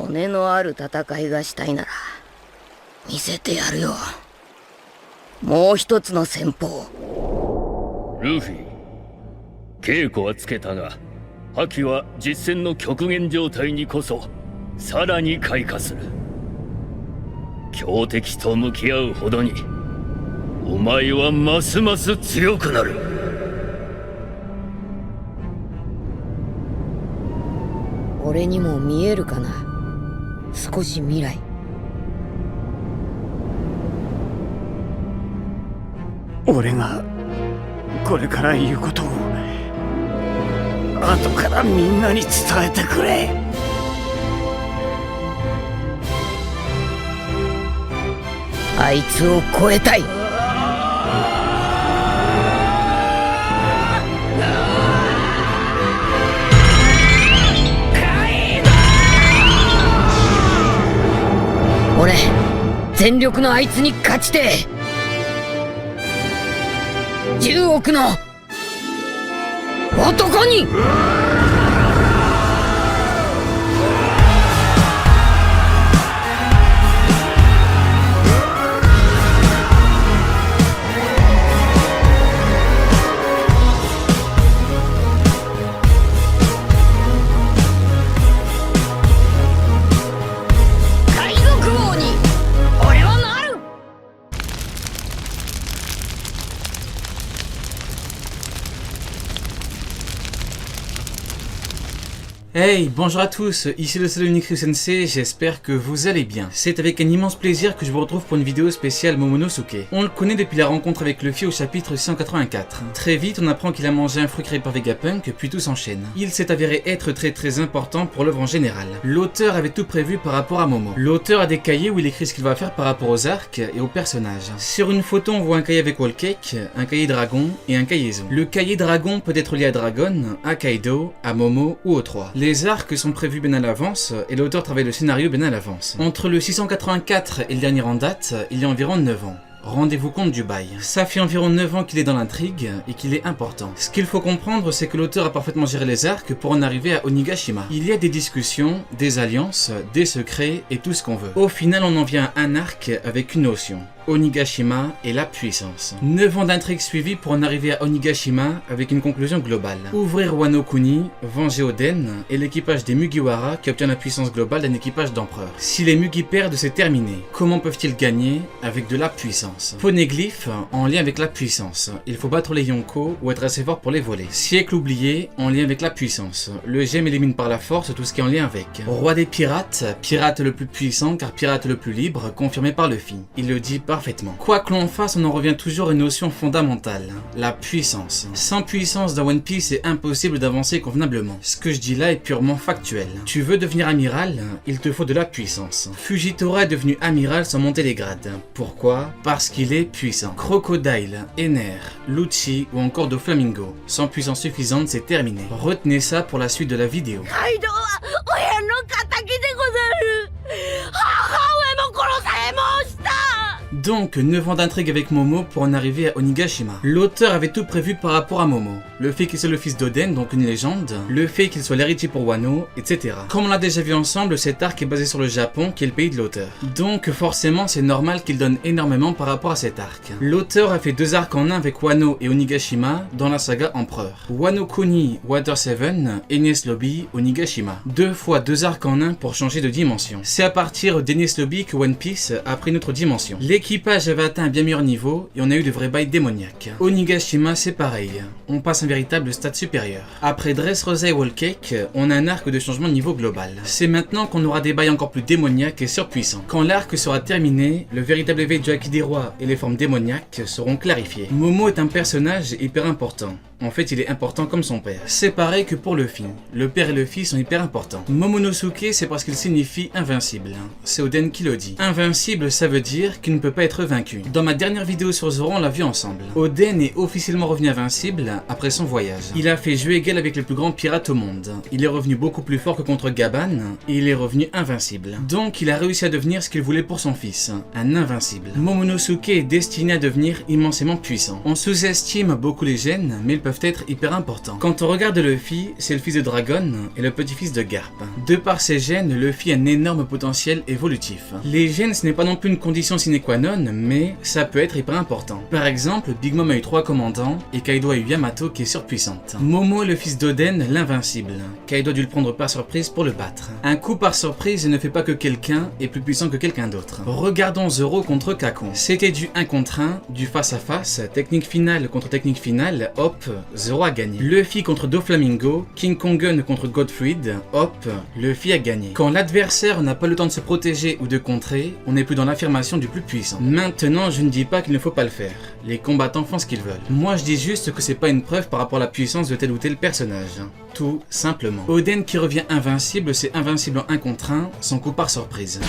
骨のある戦いがしたいなら見せてやるよ。もう一つの戦法。ルフィ、稽古はつけたが覇気は実戦の極限状態にこそさらに開花する。強敵と向き合うほどにお前はますます強くなる。俺にも見えるかな、少し未来。俺がこれから言うことを後からみんなに伝えてくれ。あいつを超えたい。俺全力のあいつに勝ちてえ。10億の男に。海賊王に俺はなる。Hey, bonjour à tous, ici le seul unique Sensei, j'espère que vous allez bien. C'est avec un immense plaisir que je vous retrouve pour une vidéo spéciale Momonosuke. On le connaît depuis la rencontre avec Luffy au chapitre 184. Très vite, on apprend qu'il a mangé un fruit créé par Vegapunk, puis tout s'enchaîne. Il s'est avéré être très important pour l'œuvre en général. L'auteur avait tout prévu par rapport à Momo. L'auteur a des cahiers où il écrit ce qu'il va faire par rapport aux arcs et aux personnages. Sur une photo, on voit un cahier avec Whole Cake, un cahier dragon et un cahier Zo. Le cahier dragon peut être lié à Dragon, à Kaido, à Momo ou aux trois. Les arcs sont prévus bien à l'avance et l'auteur travaille le scénario bien à l'avance. Entre le 684 et le dernier en date, il y a environ 9 ans. Rendez-vous compte du bail. Ça fait environ 9 ans qu'il est dans l'intrigue et qu'il est important. Ce qu'il faut comprendre, c'est que l'auteur a parfaitement géré les arcs pour en arriver à Onigashima. Il y a des discussions, des alliances, des secrets et tout ce qu'on veut. Au final, on en vient à un arc avec une notion. Onigashima et la puissance. 9 ans d'intrigue suivis pour en arriver à Onigashima avec une conclusion globale. Ouvrir Wano Kuni, venger Oden et l'équipage des Mugiwara qui obtient la puissance globale d'un équipage d'empereurs. Si les Mugi perdent, c'est terminé. Comment peuvent-ils gagner? Avec de la puissance. Poneglyph en lien avec la puissance. Il faut battre les Yonko ou être assez fort pour les voler. Siècle oublié en lien avec la puissance. Le gemme élimine par la force tout ce qui est en lien avec. Roi des pirates, pirate le plus puissant car pirate le plus libre, confirmé par Luffy. Il le dit parfaitement. Quoi que l'on fasse, on en revient toujours à une notion fondamentale, la puissance. Sans puissance dans One Piece, c'est impossible d'avancer convenablement. Ce que je dis là est purement factuel. Tu veux devenir amiral, il te faut de la puissance. Fujitora est devenu amiral sans monter les grades. Pourquoi? Parce qu'il est puissant. Crocodile, Ener, Lucci ou encore Doflamingo. Sans puissance suffisante, c'est terminé. Retenez ça pour la suite de la vidéo. Kaidoは親の敵でござる。母上も殺されました。Donc, 9 ans d'intrigue avec Momo pour en arriver à Onigashima. L'auteur avait tout prévu par rapport à Momo. Le fait qu'il soit le fils d'Oden, donc une légende, le fait qu'il soit l'héritier pour Wano, etc. Comme on l'a déjà vu ensemble, cet arc est basé sur le Japon, qui est le pays de l'auteur. Donc, forcément, c'est normal qu'il donne énormément par rapport à cet arc. L'auteur a fait 2 arcs en un avec Wano et Onigashima dans la saga Empereur. Wano Kuni, Water 7, Enies Lobby, Onigashima. 2 fois 2 arcs en un pour changer de dimension. C'est à partir d'Enies Lobby que One Piece a pris une autre dimension. L'équipage avait atteint un bien meilleur niveau et on a eu de vrais bails démoniaques. Onigashima, c'est pareil. On passe un véritable stade supérieur. Après Dressrosa et Whole Cake, on a un arc de changement de niveau global. C'est maintenant qu'on aura des bails encore plus démoniaques et surpuissants. Quand l'arc sera terminé, le véritable éveil du Haki des rois et les formes démoniaques seront clarifiées. Momo est un personnage hyper important. En fait, il est important comme son père. C'est pareil que pour Luffy. Le père et le fils sont hyper importants. Momonosuke, c'est parce qu'il signifie invincible. C'est Oden qui le dit. Invincible, ça veut dire qu'il ne peut pas être vaincu. Dans ma dernière vidéo sur Zoro, on l'a vu ensemble. Oden est officiellement revenu invincible après son voyage. Il a fait jeu égal avec les plus grands pirates au monde. Il est revenu beaucoup plus fort que contre Gaban et il est revenu invincible. Donc, il a réussi à devenir ce qu'il voulait pour son fils, un invincible. Momonosuke est destiné à devenir immensément puissant. On sous-estime beaucoup les gènes, mais le peuvent être hyper importants. Quand on regarde Luffy, c'est le fils de Dragon et le petit-fils de Garp. De par ses gènes, Luffy a un énorme potentiel évolutif. Les gènes, ce n'est pas non plus une condition sine qua non, mais ça peut être hyper important. Par exemple, Big Mom a eu 3 commandants et Kaido a eu Yamato qui est surpuissante. Momo est le fils d'Oden, l'invincible. Kaido a dû le prendre par surprise pour le battre. Un coup par surprise ne fait pas que quelqu'un est plus puissant que quelqu'un d'autre. Regardons Zoro contre Kakon. C'était du 1 contre 1, du face à face, technique finale contre technique finale, hop, Zoro a gagné. Luffy contre Doflamingo, King Kongen contre Godfried, hop, Luffy a gagné. Quand l'adversaire n'a pas le temps de se protéger ou de contrer, on n'est plus dans l'affirmation du plus puissant. Maintenant, je ne dis pas qu'il ne faut pas le faire. Les combattants font ce qu'ils veulent. Moi, je dis juste que c'est pas une preuve par rapport à la puissance de tel ou tel personnage. Tout simplement. Oden qui revient invincible, c'est invincible en 1 contre 1, sans coup par surprise.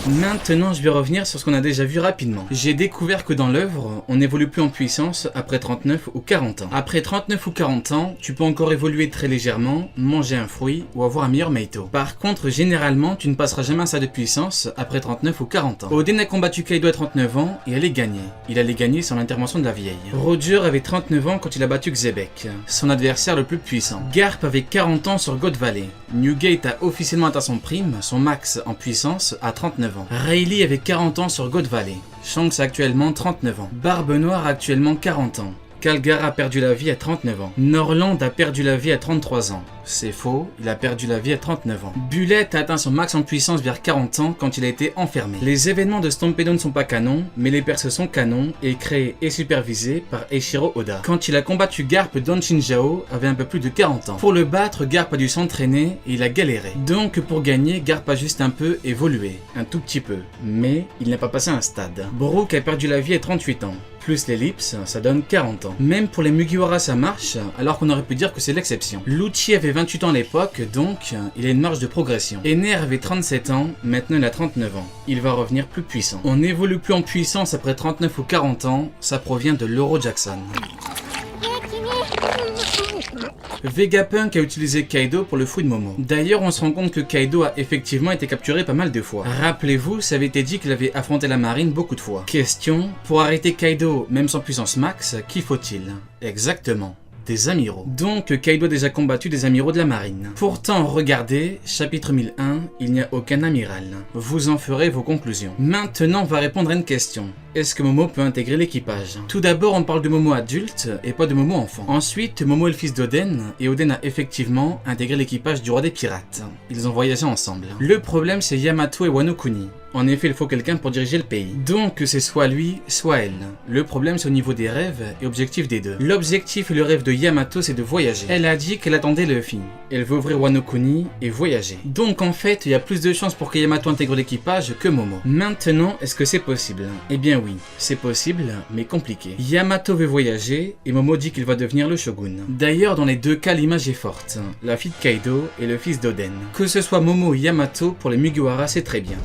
Maintenant, je vais revenir sur ce qu'on a déjà vu rapidement. J'ai découvert que dans l'œuvre, on n'évolue plus en puissance après 39 ou 40 ans. Après 39 ou 40 ans, tu peux encore évoluer très légèrement, manger un fruit ou avoir un meilleur Meito. Par contre, généralement, tu ne passeras jamais un stade de puissance après 39 ou 40 ans. Oden a combattu Kaido à 39 ans et allait gagner. Il allait gagner sans l'intervention de la vieille. Roger avait 39 ans quand il a battu Xebec, son adversaire le plus puissant. Garp avait 40 ans sur God Valley. Newgate a officiellement atteint son prime, son max en puissance, à 39 ans. Rayleigh avait 40 ans sur God Valley. Shanks a actuellement 39 ans. Barbe Noire a actuellement 40 ans. Calgar a perdu la vie à 39 ans. Norland a perdu la vie à 33 ans. C'est faux, il a perdu la vie à 39 ans. Bullet a atteint son max en puissance vers 40 ans quand il a été enfermé. Les événements de Stampedo ne sont pas canons, mais les persos sont canons et créés et supervisés par Eiichiro Oda. Quand il a combattu Garp, Don Shinjao avait un peu plus de 40 ans. Pour le battre, Garp a dû s'entraîner et il a galéré. Donc pour gagner, Garp a juste un peu évolué, un tout petit peu, mais il n'a pas passé un stade. Brook a perdu la vie à 38 ans. Plus l'ellipse, ça donne 40 ans. Même pour les Mugiwara ça marche, alors qu'on aurait pu dire que c'est l'exception. Lucci avait 28 ans à l'époque, donc il a une marge de progression. Ener avait 37 ans, maintenant il a 39 ans. Il va revenir plus puissant. On n'évolue plus en puissance après 39 ou 40 ans, ça provient de l'Euro Jackson. Vegapunk a utilisé Kaido pour le fruit de Momo. D'ailleurs, on se rend compte que Kaido a effectivement été capturé pas mal de fois. Rappelez-vous, ça avait été dit qu'il avait affronté la marine beaucoup de fois. Question, pour arrêter Kaido, même sans puissance max, qui faut-il? Exactement. Des amiraux. Donc Kaido a déjà combattu des amiraux de la marine. Pourtant, regardez, chapitre 1001, il n'y a aucun amiral. Vous en ferez vos conclusions. Maintenant, on va répondre à une question. Est-ce que Momo peut intégrer l'équipage? Tout d'abord, on parle de Momo adulte et pas de Momo enfant. Ensuite, Momo est le fils d'Oden et Oden a effectivement intégré l'équipage du roi des pirates. Ils ont voyagé ensemble. Le problème, c'est Yamato et Wano Kuni. En effet, il faut quelqu'un pour diriger le pays. Donc, c'est soit lui, soit elle. Le problème, c'est au niveau des rêves et objectifs des deux. L'objectif et le rêve de Yamato, c'est de voyager. Elle a dit qu'elle attendait Luffy. Elle veut ouvrir Wano Kuni et voyager. Donc, en fait, il y a plus de chances pour que Yamato intègre l'équipage que Momo. Maintenant, est-ce que c'est possible? Eh bien oui, c'est possible, mais compliqué. Yamato veut voyager et Momo dit qu'il va devenir le shogun. D'ailleurs, dans les deux cas, l'image est forte. La fille de Kaido et le fils d'Oden. Que ce soit Momo ou Yamato, pour les Mugiwara, c'est très bien.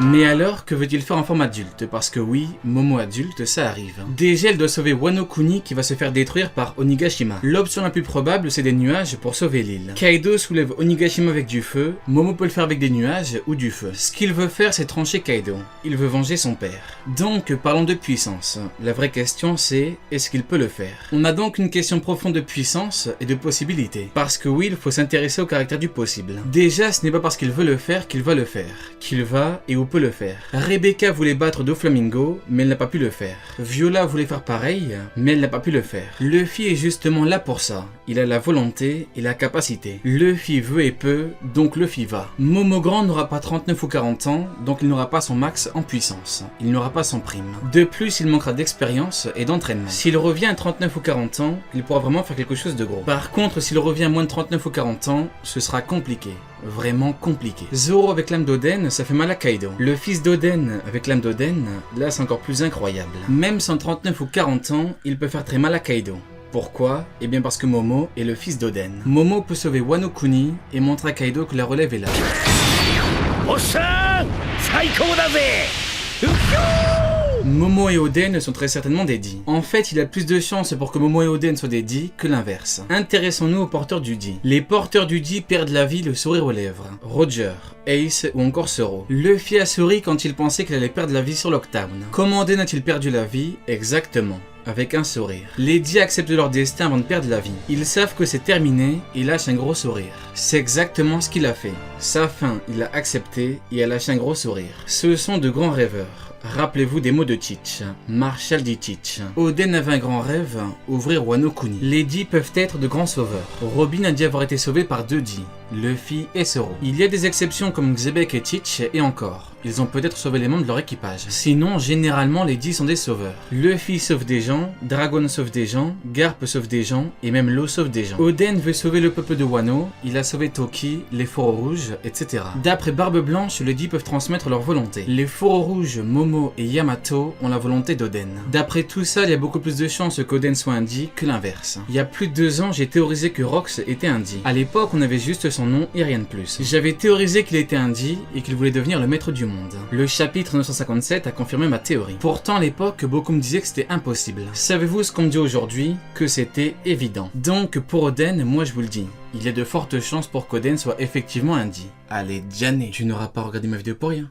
Mais alors, que veut-il faire en forme adulte? Parce que oui, Momo adulte, ça arrive. Déjà, elle doit sauver Wano Kuni qui va se faire détruire par Onigashima. L'option la plus probable, c'est des nuages pour sauver l'île. Kaido soulève Onigashima avec du feu, Momo peut le faire avec des nuages ou du feu. Ce qu'il veut faire, c'est trancher Kaido. Il veut venger son père. Donc, parlons de puissance. La vraie question, c'est, est-ce qu'il peut le faire? On a donc une question profonde de puissance et de possibilité. Parce que oui, il faut s'intéresser au caractère du possible. Déjà, ce n'est pas parce qu'il veut le faire qu'il va le faire. Qu'il va et où peut le faire. Rebecca voulait battre Doflamingo, mais elle n'a pas pu le faire. Viola voulait faire pareil, mais elle n'a pas pu le faire. Luffy est justement là pour ça. Il a la volonté et la capacité. Luffy veut et peut, donc Luffy va. Momo Grand n'aura pas 39 ou 40 ans, donc il n'aura pas son max en puissance. Il n'aura pas son prime. De plus, il manquera d'expérience et d'entraînement. S'il revient à 39 ou 40 ans, il pourra vraiment faire quelque chose de gros. Par contre, s'il revient à moins de 39 ou 40 ans, ce sera compliqué. Vraiment compliqué. Zoro avec l'âme d'Oden, ça fait mal à Kaido. Le fils d'Oden avec l'âme d'Oden, là c'est encore plus incroyable. Même sans 39 ou 40 ans, il peut faire très mal à Kaido. Pourquoi? Eh bien parce que Momo est le fils d'Oden. Momo peut sauver Wano Kuni et montrer à Kaido que la relève est là. Momo et Oden sont très certainement des Di. En fait, il y a plus de chances pour que Momo et Oden soient des Di que l'inverse. Intéressons-nous aux porteurs du Di. Les porteurs du Di perdent la vie le sourire aux lèvres. Roger, Ace ou encore Zoro. Luffy a souri quand il pensait qu'il allait perdre la vie sur Lockdown. Comment Oden a-t-il perdu la vie? Exactement. Avec un sourire. Les Di acceptent leur destin avant de perdre la vie. Ils savent que c'est terminé et lâchent un gros sourire. C'est exactement ce qu'il a fait. Sa fin, il l'a accepté et a lâché un gros sourire. Ce sont de grands rêveurs. Rappelez-vous des mots de Teach, Marshall dit Teach. Oden avait un grand rêve, ouvrir Wano Kuni. Les Di peuvent être de grands sauveurs. Robin a dit avoir été sauvé par 2 Di, Luffy et Zoro. Il y a des exceptions comme Xebec et Teach et encore. Ils ont peut-être sauvé les membres de leur équipage. Sinon, généralement, les Di sont des sauveurs. Luffy sauve des gens, Dragon sauve des gens, Garp sauve des gens, et même Law sauve des gens. Oden veut sauver le peuple de Wano, il a sauvé Toki, les Fourreaux Rouges, etc. D'après Barbe Blanche, les Di peuvent transmettre leur volonté. Les Fourreaux Rouges, Momo et Yamato ont la volonté d'Oden. D'après tout ça, il y a beaucoup plus de chances qu'Oden soit un Di que l'inverse. Il y a plus de 2 ans, j'ai théorisé que Rox était un Di. À l'époque, on avait juste son nom et rien de plus. J'avais théorisé qu'il était un Di et qu'il voulait devenir le maître du monde. Le chapitre 957 a confirmé ma théorie. Pourtant, à l'époque, beaucoup me disaient que c'était impossible. Savez-vous ce qu'on me dit aujourd'hui? Que c'était évident. Donc, pour Oden, moi je vous le dis, il y a de fortes chances pour qu'Oden soit effectivement un Di. Allez, Diane, tu n'auras pas regardé ma vidéo pour rien.